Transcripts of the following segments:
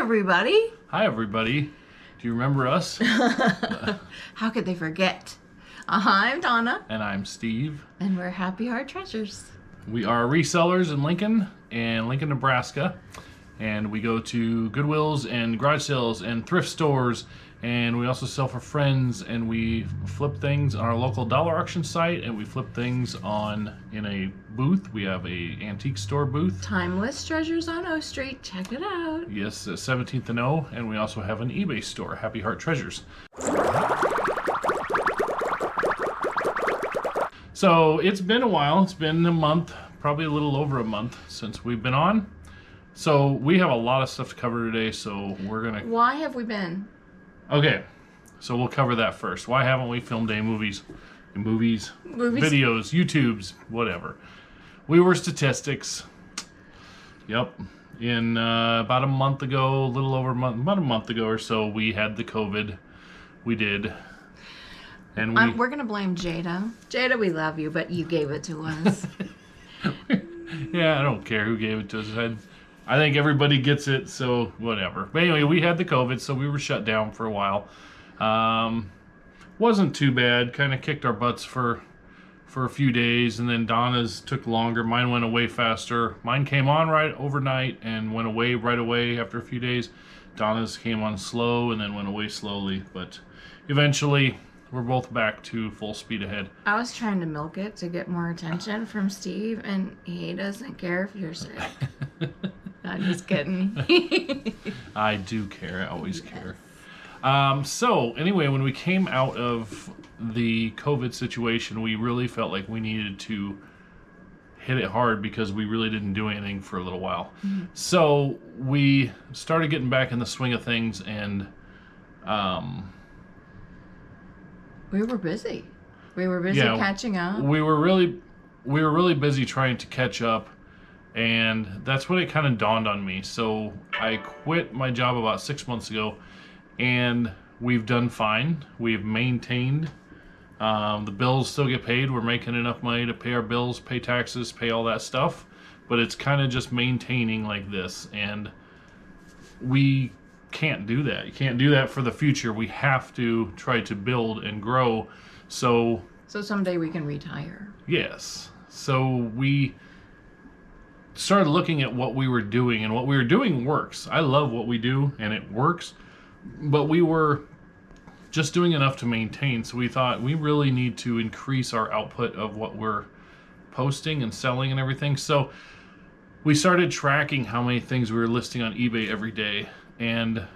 everybody. Hi, everybody. Do you remember us? How could they forget? I'm Donna. And I'm Steve. And we're Happy Heart Treasures. We are resellers in Lincoln, Nebraska. And we go to Goodwills and garage sales and thrift stores. And we also sell for friends. And we flip things on our local dollar auction site. And we flip things in a booth. We have a antique store booth. Timeless Treasures on O Street. Check it out. Yes, 17th and O. And we also have an eBay store, Happy Heart Treasures. So it's been a while. It's been a month, probably a little over a month since we've been on. So we have a lot of stuff to cover today, so we're gonna... Why have we been? Okay, so we'll cover that first. Why haven't we filmed any movies, videos, YouTubes, whatever? We were statistics. Yep. In about a month ago, a little over about a month ago or so, we had the COVID. We did. And we're going to blame Jada. Jada, we love you, but you gave it to us. Yeah, I don't care who gave it to us. I think everybody gets it, so whatever. But anyway, we had the COVID, so we were shut down for a while. Wasn't too bad. Kind of kicked our butts for a few days, and then Donna's took longer. Mine went away faster. Mine came on right overnight and went away right away after a few days. Donna's came on slow and then went away slowly, but eventually we're both back to full speed ahead. I was trying to milk it to get more attention from Steve, and he doesn't care if you're sick. I'm just kidding. I do care. I always care. So anyway, when we came out of the COVID situation, we really felt like we needed to hit it hard because we really didn't do anything for a little while. Mm-hmm. So we started getting back in the swing of things, and we were busy. We were busy catching up. We were really busy trying to catch up. And that's when it kind of dawned on me. So I quit my job about 6 months ago, and we've done fine. We've maintained. The bills still get paid. We're making enough money to pay our bills, pay taxes, pay all that stuff. But it's kind of just maintaining like this. And we can't do that. You can't do that for the future. We have to try to build and grow. So someday we can retire. Yes. So we started looking at what we were doing, and what we were doing works. I love what we do, and it works, but we were just doing enough to maintain. So we thought we really need to increase our output of what we're posting and selling and everything. So we started tracking how many things we were listing on eBay every day, and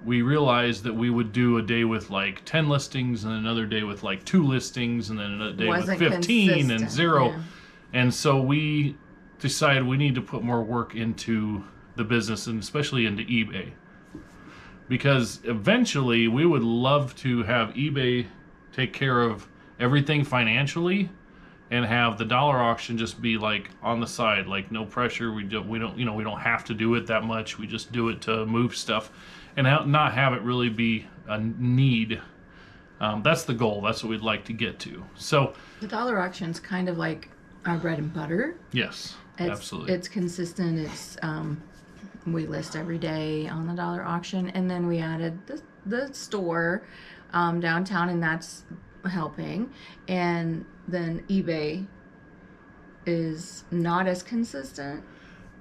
we realized that we would do a day with like 10 listings and another day with like 2 listings and then a day with 15 and 0. Yeah. And so we decided we need to put more work into the business, and especially into eBay, because eventually we would love to have eBay take care of everything financially and have the dollar auction just be like on the side, like no pressure. We don't have to do it that much. We just do it to move stuff and not have it really be a need. That's the goal. That's what we'd like to get to. So the dollar auction's kind of like our bread and butter. Yes. Absolutely. It's consistent. It's we list every day on the dollar auction, and then we added the store downtown, and that's helping. And then eBay is not as consistent.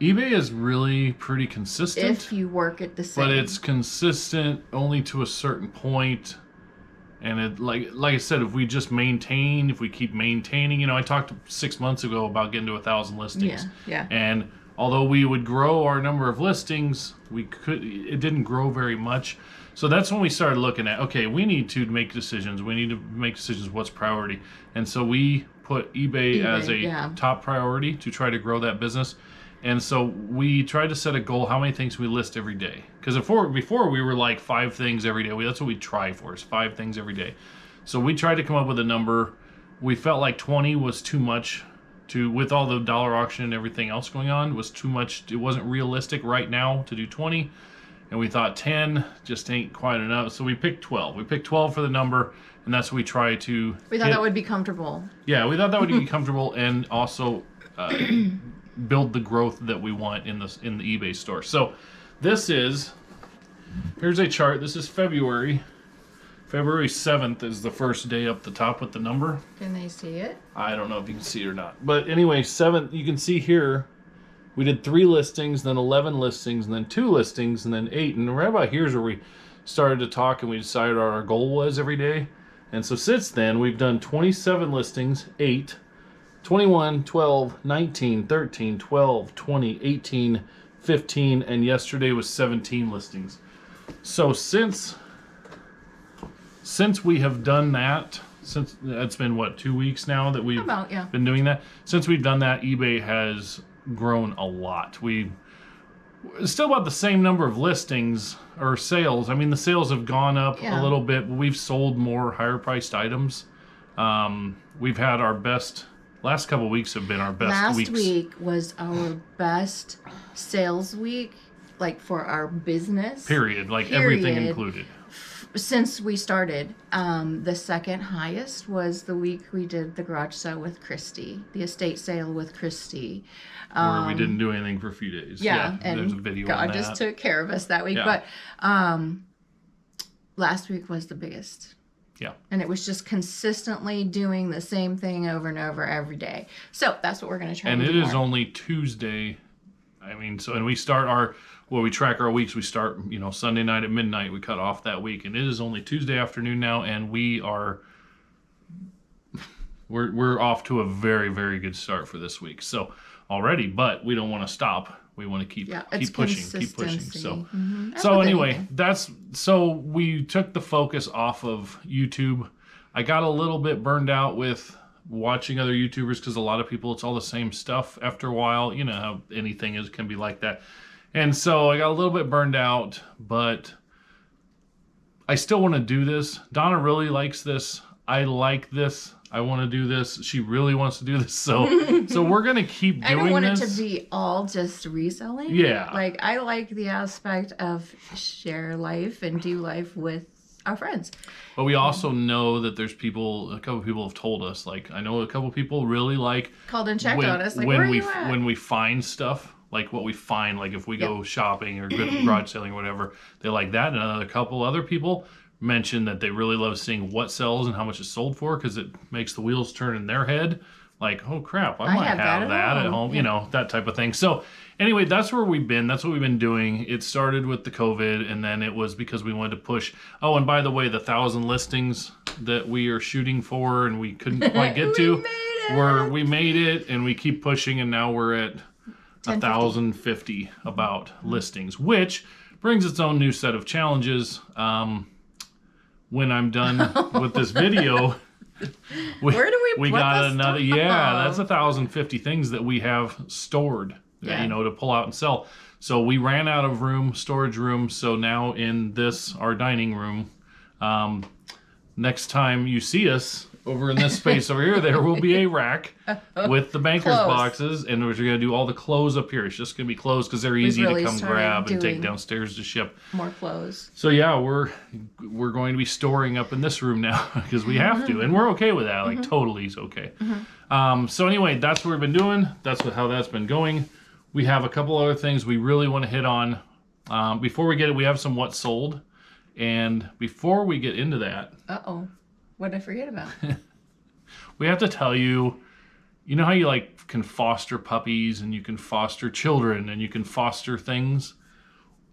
eBay is really pretty consistent if you work it the same. But it's consistent only to a certain point. And it, like I said, if we just maintain, if we keep maintaining, I talked 6 months ago about getting to 1,000 listings. Yeah. And although we would grow our number of listings, it didn't grow very much. So that's when we started looking at, okay, we need to make decisions. We need to make decisions what's priority. And so we put eBay as a top priority to try to grow that business. And so we tried to set a goal, how many things we list every day. Because before we were like 5 things every day. That's what we try for, is 5 things every day. So we tried to come up with a number. We felt like 20 was too much with all the dollar auction and everything else going on, was too much. It wasn't realistic right now to do 20. And we thought 10 just ain't quite enough. So we picked 12. We picked 12 for the number, and that's what we try to We thought that would be comfortable. Yeah, we thought that would be comfortable, and also build the growth that we want in the eBay store. So this is Here's a chart. This is February. February 7th is the first day up the top with the number. Can they see it? I don't know if you can see it or not. But anyway, 7th, you can see here, we did 3 listings, then 11 listings, and then 2 listings, and then 8. And right about here's where we started to talk and we decided what our goal was every day. And so since then, we've done 27 listings, 8, 21, 12, 19, 13, 12, 20, 18, 15, and yesterday was 17 listings. So since we have done that, since it's been what, 2 weeks now that we've been doing that. Since we've done that, eBay has grown a lot. It's still about the same number of listings or sales. I mean, the sales have gone up a little bit, but we've sold more higher priced items. We've had our best, last couple of weeks have been our best weeks. Last week was our best sales week, like for our business. Period. Everything included. Since we started, the second highest was the week we did the garage sale with Christy, the estate sale with Christy. Where we didn't do anything for a few days. Yeah, and there's a video on God that. just took care of us that week. Yeah. But last week was the biggest. Yeah. And it was just consistently doing the same thing over and over every day. So that's what we're going to try and to do. And it is only Tuesday. I mean, and we start we track our weeks. We start, Sunday night at midnight. We cut off that week, and it is only Tuesday afternoon now, and we're off to a very, very good start for this week. So already, but we don't want to stop. We want to keep pushing. So, so anyway, so we took the focus off of YouTube. I got a little bit burned out with watching other YouTubers because a lot of people, it's all the same stuff after a while. You know how anything can be like that. And so I got a little bit burned out, but I still want to do this. Donna really likes this. I like this. I want to do this. She really wants to do this. So we're going to keep doing this. I don't want it to be all just reselling. Yeah. I like the aspect of share life and do life with our friends. But we also know that there's a couple people have told us, I know a couple people really called and checked on us, where are you at? When we find stuff, what we find, if we go shopping or garage selling or whatever, they like that. And a couple other people mentioned that they really love seeing what sells and how much it's sold for because it makes the wheels turn in their head. Oh crap, I might have that at home, that type of thing. So anyway, that's where we've been. That's what we've been doing. It started with the COVID, and then it was because we wanted to push. Oh, and by the way, the 1,000 listings that we are shooting for and we couldn't quite get to, we made it, and we keep pushing, and now we're at 1,050 about listings, which brings its own new set of challenges. When I'm done with this video, where do we got another? Yeah, that's 1,050 things that we have stored, to pull out and sell. So we ran out of storage room. So now in our dining room, next time you see us over in this space over here, there will be a rack with the banker's boxes, and we're going to do all the clothes up here. It's just going to be clothes because they're easy to come grab and take downstairs to ship. More clothes. So yeah, we're going to be storing up in this room now because we have to, and we're okay with that. Totally is okay. So anyway, that's what we've been doing. That's how that's been going. We have a couple other things we really want to hit on. Before we get it, we have some what sold, and before we get into that, what did I forget about? We have to tell you, how you can foster puppies and you can foster children and you can foster things?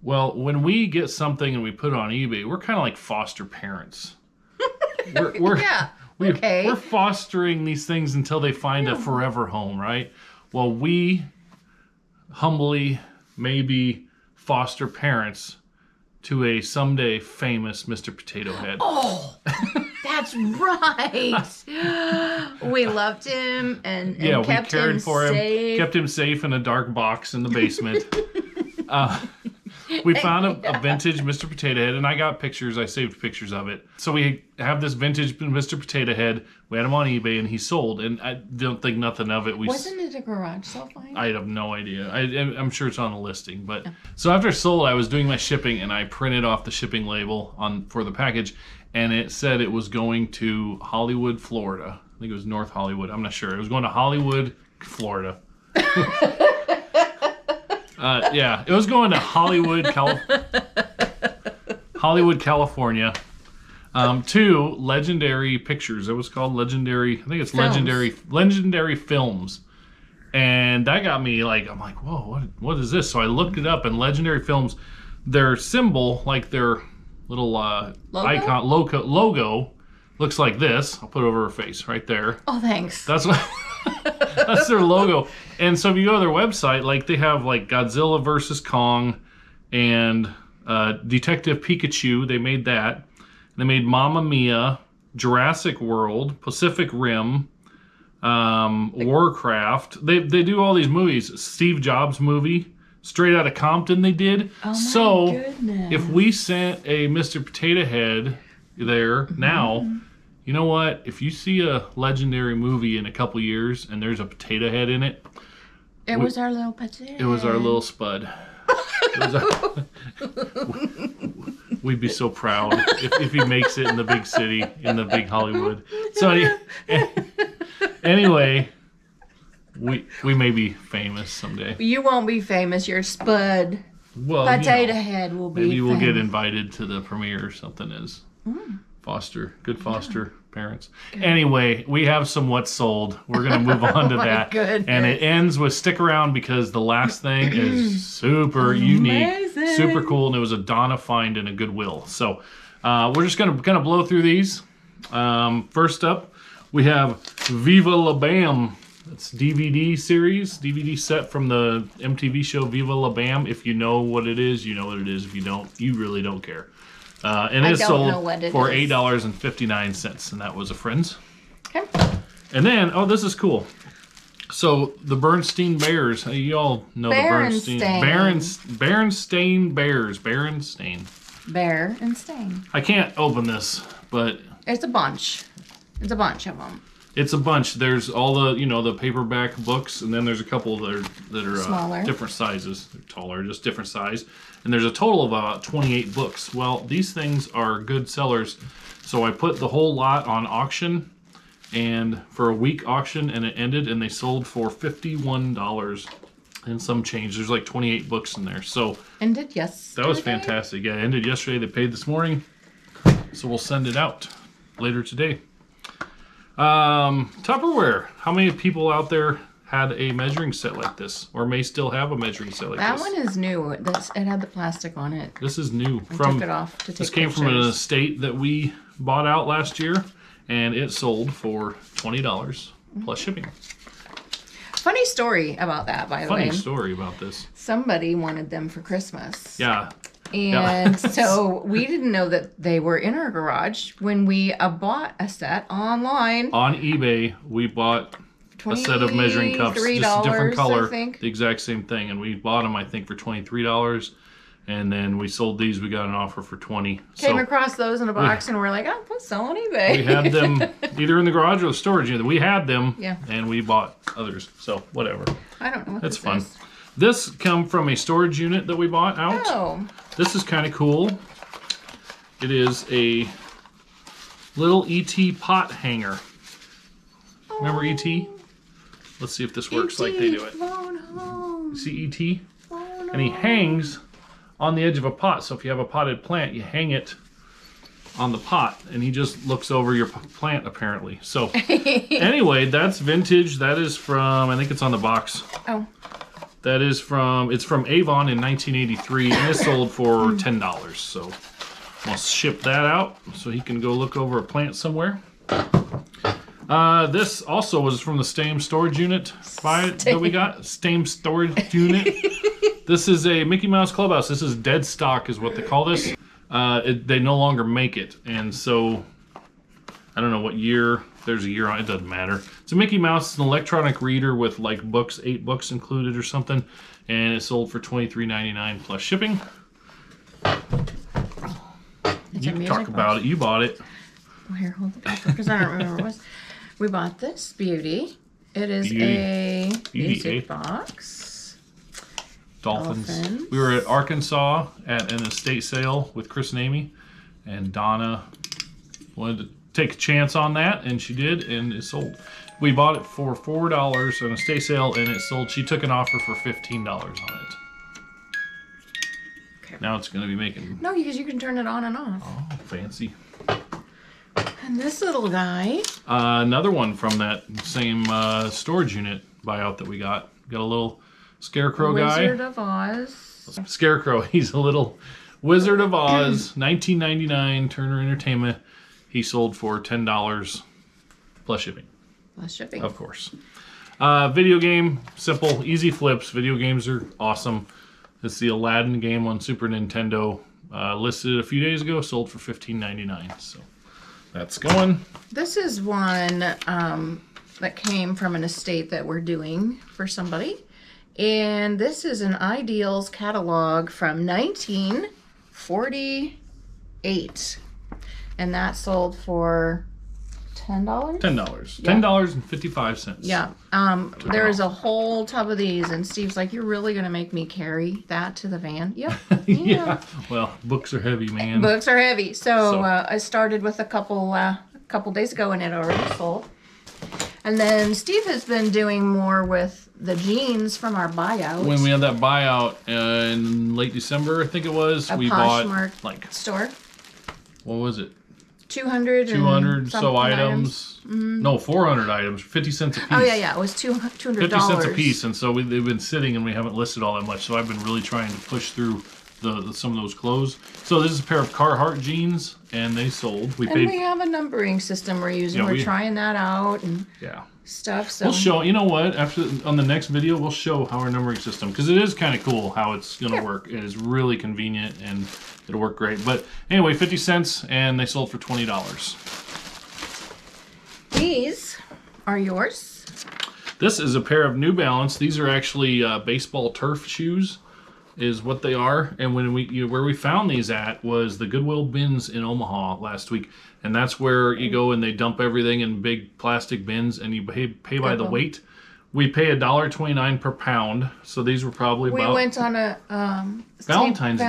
Well, when we get something and we put it on eBay, we're kind of like foster parents. We're fostering these things until they find a forever home, right? Well, we humbly may be foster parents to a someday famous Mr. Potato Head. Oh, that's right. We loved him and kept we cared him for safe. Him, kept him safe in a dark box in the basement. We found a vintage Mr. Potato Head, and I got pictures. I saved pictures of it. So we have this vintage Mr. Potato Head. We had him on eBay, and he sold. And I don't think nothing of it. Wasn't it a garage sale find? I have no idea. I'm sure it's on the listing. But so after it sold, I was doing my shipping, and I printed off the shipping label for the package, and it said it was going to Hollywood, Florida. I think it was North Hollywood. I'm not sure. It was going to Hollywood, Florida. It was going to Hollywood, California. Hollywood, California, to Legendary Pictures. It was called Legendary. I think it's Legendary Films. And that got me like, I'm like, whoa, what is this? So I looked it up, and Legendary Films, their symbol, like their little icon logo, looks like this. I'll put it over her face right there. Oh, thanks. That's what. That's their logo. And so if you go to their website, like they have like Godzilla versus Kong and Detective Pikachu. They made that. They made Mamma Mia, Jurassic World, Pacific Rim, Warcraft. They do all these movies. Steve Jobs movie, Straight Outta Compton they did. Oh my so goodness. if we sent a Mr. Potato Head there now, you know what? If you see a Legendary movie in a couple years and there's a potato head in it, it was our little potato. it was our little spud. We'd be so proud if he makes it in the big city, in the big Hollywood. So anyway, we may be famous someday. You won't be famous. Your spud potato head will be maybe we'll famous. get invited to the premiere or something as foster parents. Anyway, we have some what's sold. We're going to move on to that. Goodness. And it ends with stick around because the last thing is super unique, super cool, and it was a Donna find in a Goodwill. So we're just going to kind of blow through these. First up, we have Viva La Bam. It's DVD series, DVD set from the MTV show Viva La Bam. If you know what it is, you know what it is. If you don't, you really don't care. And it's sold for $8.59, and that was a friend's. Okay. And then, oh, this is cool. So the Bernstein Bears, you all know the Bernstein Bears. Bear and Stain. I can't open this, but It's a bunch. It's a bunch of them. it's a bunch. There's all the the paperback books, and then there's a couple that are Smaller. different sizes. They're taller, just different size. And there's a total of about 28 books. Well, these things are good sellers, so I put the whole lot on auction, and for a week auction, and it ended, and they sold for $51 and some change. There's like 28 books in there, so Ended yesterday. that was fantastic. Yeah, it ended yesterday. They paid this morning, so we'll send it out later today. Tupperware. How many people out there had a measuring set like this, or may still have a measuring set like That this? one is new. It had the plastic on it. This is new. I took it off to take This came from an estate that we bought out last year, and it sold for $20 plus shipping. Funny story about that, by the way. Funny story about this. Somebody wanted them for Christmas. Yeah. And so we didn't know that they were in our garage when we bought a set online. On eBay, we bought a set of measuring cups, just a different color, I think. the exact same thing, and we bought them, I think, for $23, and then we sold these. We got an offer for $20. Came across those in a box, and we're like, oh, let's sell on eBay. We had them either in the garage or the storage unit. We had them, Yeah. and we bought others. So whatever, I don't know what that's this fun. is. This come from a storage unit that we bought out. Oh. This is kind of cool. It is a little ET pot hanger. Remember ET? Let's see if this works like they do it. You see ET? And he hangs on the edge of a pot. So if you have a potted plant, you hang it on the pot, and he just looks over your plant apparently. So anyway, that's vintage. That is from, I think it's on the box. Oh. That is from, it's from Avon in 1983, and it sold for $10. So I'll ship that out so he can go look over a plant somewhere. This also was from the Stame storage unit that we got. Stame storage unit. This is a Mickey Mouse Clubhouse. This is dead stock is what they call this. They no longer make it, and so I don't know what year. There's a year on it. It doesn't matter. It's a Mickey Mouse. It's an electronic reader with like books, 8 books included or something, and it sold for $23.99 plus shipping. You can talk about it. You bought it. Oh, here, hold the paper because I don't remember what it was. We bought this beauty. It is a music box. Dolphins. We were at Arkansas at an estate sale with Chris and Amy, and Donna wanted to take a chance on that, and she did, and it sold. We bought it for $4 on a estate sale, and it sold. She took an offer for $15 on it. Now it's going to be making... No, because you can turn it on and off. Oh, fancy. And this little guy. Another one from that same storage unit buyout that we got. Got a little Scarecrow guy. Wizard of Oz. Scarecrow. He's a little Wizard of Oz, $19.99, Turner Entertainment. He sold for $10 plus shipping. Plus shipping. Of course. Video game, simple, easy flips. Video games are awesome. It's the Aladdin game on Super Nintendo. Listed a few days ago, sold for $15.99. So that's going. This is one that came from an estate that we're doing for somebody. And this is an Ideals catalog from 1948. And that sold for $10? $10. Yeah. $10.55. Yeah. There's a whole tub of these, and Steve's like, "You're really gonna make me carry that to the van?" Yep. Yeah. Well, books are heavy, man. Books are heavy. So I started with a couple days ago, and it already sold. And then Steve has been doing more with the jeans from our buyout. When we had that buyout in late December, I think it was, we bought like store. What was it? 200 so items. Mm-hmm. No, 400 items, 50 cents a piece. Oh yeah, it was $200. 50 cents a piece, and so they've been sitting and we haven't listed all that much. So I've been really trying to push through some of those clothes. So this is a pair of Carhartt jeans, and they sold. We have a numbering system we're using. We're trying that out and stuff. So we'll show. You know what? On the next video, we'll show how our numbering system, because it is kind of cool how it's going to work. It is really convenient and it'll work great. But anyway, 50 cents, and they sold for $20. These are yours. This is a pair of New Balance. These are actually baseball turf shoes, is what they are. And when where we found these at was the Goodwill bins in Omaha last week, and that's where you go and they dump everything in big plastic bins, and you pay by the weight. We pay $1.29 per pound, so these were probably about... We went on a Valentine's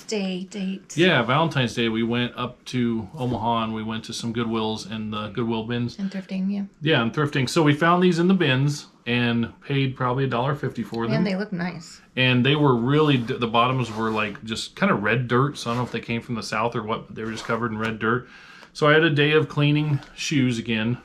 Day date. Yeah, Valentine's Day. We went up to Omaha and we went to some Goodwills and the Goodwill bins. And thrifting, yeah. Yeah, and thrifting. So we found these in the bins and paid probably $1.50 for them. And they look nice. And they were really, the bottoms were like just kind of red dirt. So I don't know if they came from the south or what, but they were just covered in red dirt. So I had a day of cleaning shoes again.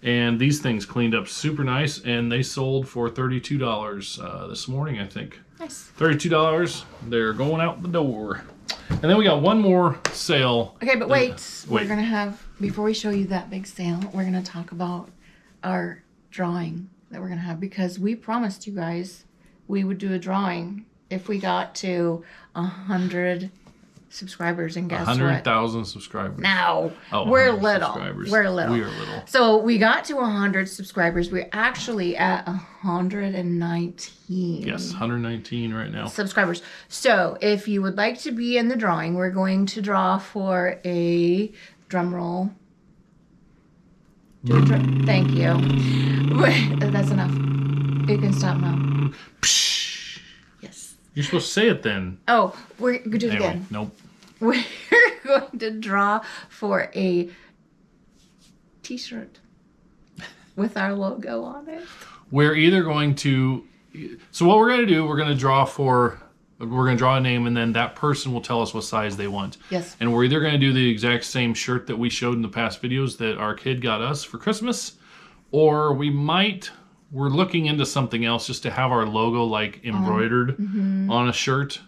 And these things cleaned up super nice, and they sold for $32 this morning, I think. Nice. $32. They're going out the door. And then we got one more sale. Okay, but wait. We're going to have, before we show you that big sale, we're going to talk about our drawing that we're going to have, because we promised you guys we would do a drawing if we got to 100 subscribers, and guess 100,000 subscribers. No, oh, we're little. We're little. We are little. So we got to 100 subscribers. We're actually at 119. Yes, 119 right now. Subscribers. So if you would like to be in the drawing, we're going to draw for a drum roll. Thank you. That's enough. You can stop now. Yes. You're supposed to say it then. Oh, we're going to do it again. Nope. We're going to draw for a t-shirt with our logo on it. We're either going to... So what we're going to do, we're going to draw a name, and then that person will tell us what size they want. Yes. And we're either going to do the exact same shirt that we showed in the past videos that our kid got us for Christmas, or we're looking into something else just to have our logo like embroidered on a shirt.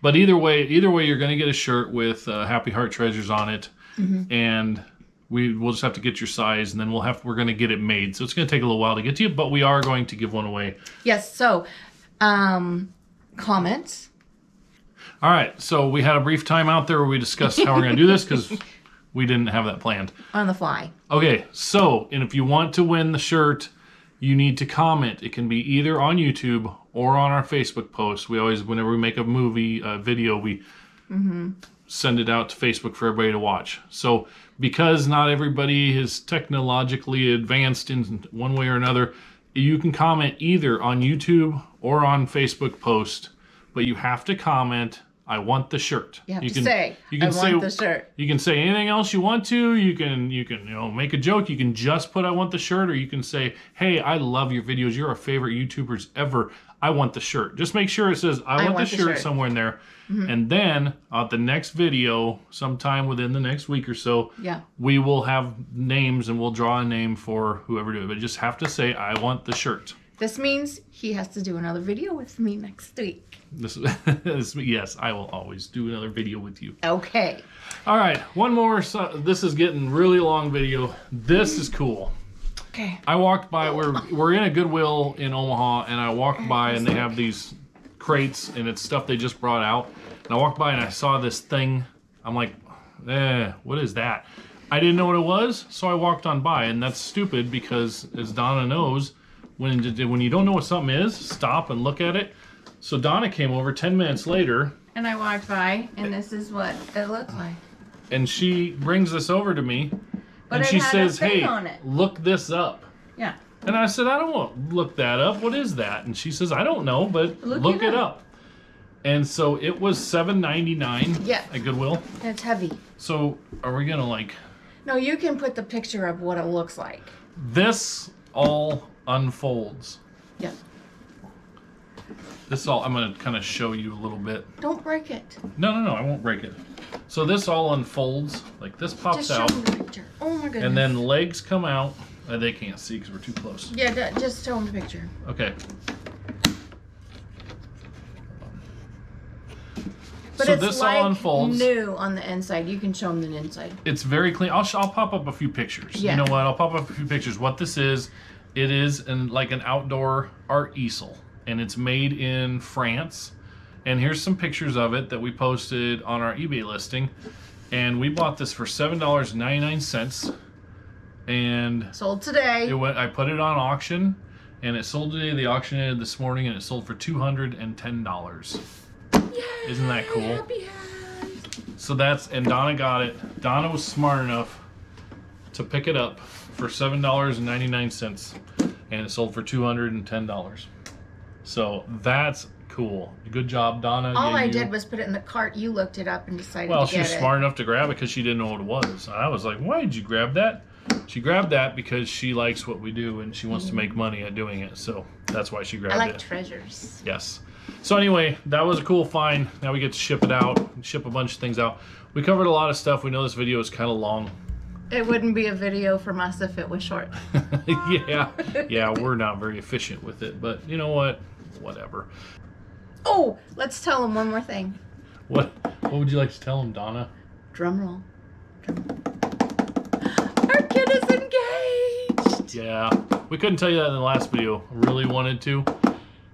But either way, you're going to get a shirt with Happy Heart Treasures on it, and we'll just have to get your size, and then we're going to get it made. So it's going to take a little while to get to you, but we are going to give one away. Yes. So, comments. All right. So we had a brief time out there where we discussed how we're going to do this, because we didn't have that planned. On the fly. Okay. So, and if you want to win the shirt, you need to comment. It can be either on YouTube or on our Facebook post. We always, whenever we make a video, we send it out to Facebook for everybody to watch. So because not everybody is technologically advanced in one way or another, you can comment either on YouTube or on Facebook post, but you have to comment, "I want the shirt." You can say, "I want the shirt." You can say anything else you want to. You can make a joke. You can just put "I want the shirt," or you can say, "Hey, I love your videos. You're our favorite YouTubers ever. I want the shirt. Just make sure it says, I want the shirt somewhere in there. And then the next video, sometime within the next week or so, we will have names and we'll draw a name for whoever do it. But you just have to say, I want the shirt. This means he has to do another video with me next week. Yes, I will always do another video with you. Okay. All right, one more. This is getting really long video. This is cool. Okay. I walked by, we're in a Goodwill in Omaha, and I walked by and they have these crates and it's stuff they just brought out. And I walked by and I saw this thing. I'm like, what is that? I didn't know what it was, so I walked on by, and that's stupid because, as Donna knows, when you don't know what something is, stop and look at it. So Donna came over 10 minutes later. And I walked by, and this is what it looks like. And she brings this over to me, and she says, hey, look this up. Yeah. And I said, I don't want to look that up. What is that? And she says, I don't know, but look it up. And so it was $7.99 at Goodwill. It's heavy. So are we going to like... No, you can put the picture of what it looks like. This all unfolds. Yeah. This all, I'm going to kind of show you a little bit. Don't break it. No, I won't break it. So this all unfolds, like this pops out. Just show them the picture. Oh my goodness. And then legs come out. They can't see because we're too close. Yeah, just show them the picture. Okay. But so it's this like all unfolds. New on the inside. You can show them the inside. It's very clean. I'll pop up a few pictures. Yeah. You know what? I'll pop up a few pictures. What this is, it is like an outdoor art easel. And it's made in France. And here's some pictures of it that we posted on our eBay listing. And we bought this for $7.99. And sold today. I put it on auction, and it sold today. The auction ended this morning, and it sold for $210. Yay, isn't that cool? Happy hands. So and Donna got it. Donna was smart enough to pick it up for $7.99, and it sold for $210. So that's cool. Good job, Donna. All I did was put it in the cart. You looked it up and decided to get it. Well, she was smart enough to grab it because she didn't know what it was. And I was like, why did you grab that? She grabbed that because she likes what we do and she wants to make money at doing it. So that's why she grabbed it. I like treasures. Yes. So anyway, that was a cool find. Now we get to ship it out, ship a bunch of things out. We covered a lot of stuff. We know this video is kind of long. It wouldn't be a video from us if it was short. Yeah, we're not very efficient with it, but you know what? Whatever. Oh, let's tell them one more thing. What would you like to tell them, Donna? Drum roll. Our kid is engaged. Yeah, we couldn't tell you that in the last video. I really wanted to.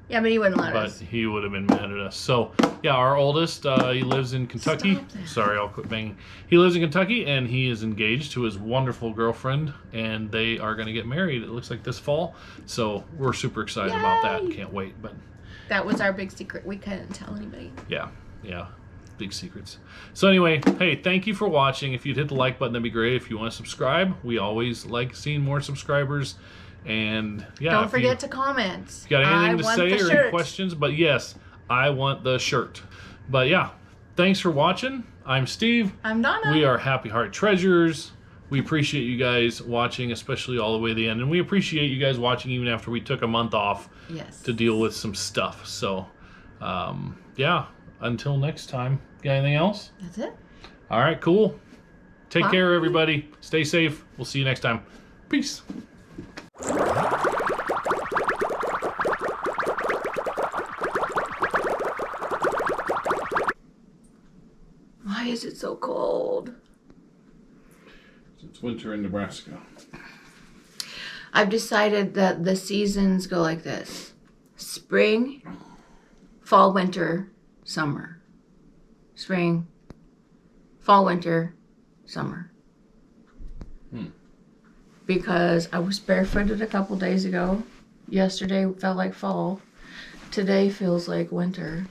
Yeah, but he wouldn't let us. But he would have been mad at us. So, yeah, our oldest, he lives in Kentucky. Sorry, I'll quit banging. He lives in Kentucky, and he is engaged to his wonderful girlfriend, and they are going to get married, it looks like, this fall. So we're super excited about that. Can't wait. But that was our big secret. We couldn't tell anybody. Yeah. Big secrets. So anyway, hey, thank you for watching. If you'd hit the like button, that'd be great. If you want to subscribe, we always like seeing more subscribers. And yeah, don't forget to comment. If you got anything to say or any questions, but yes, I want the shirt. But yeah, thanks for watching. I'm Steve. I'm Donna. We are Happy Heart Treasures. We appreciate you guys watching, especially all the way to the end. And we appreciate you guys watching even after we took a month off to deal with some stuff. So yeah, until next time. Got anything else? That's it. All right, cool. Take care, everybody. Stay safe. We'll see you next time. Peace. Why is it so cold? It's winter in Nebraska. I've decided that the seasons go like this: spring, fall, winter, summer. Spring, fall, winter, summer. Because I was barefooted a couple days ago. Yesterday felt like fall. Today feels like winter.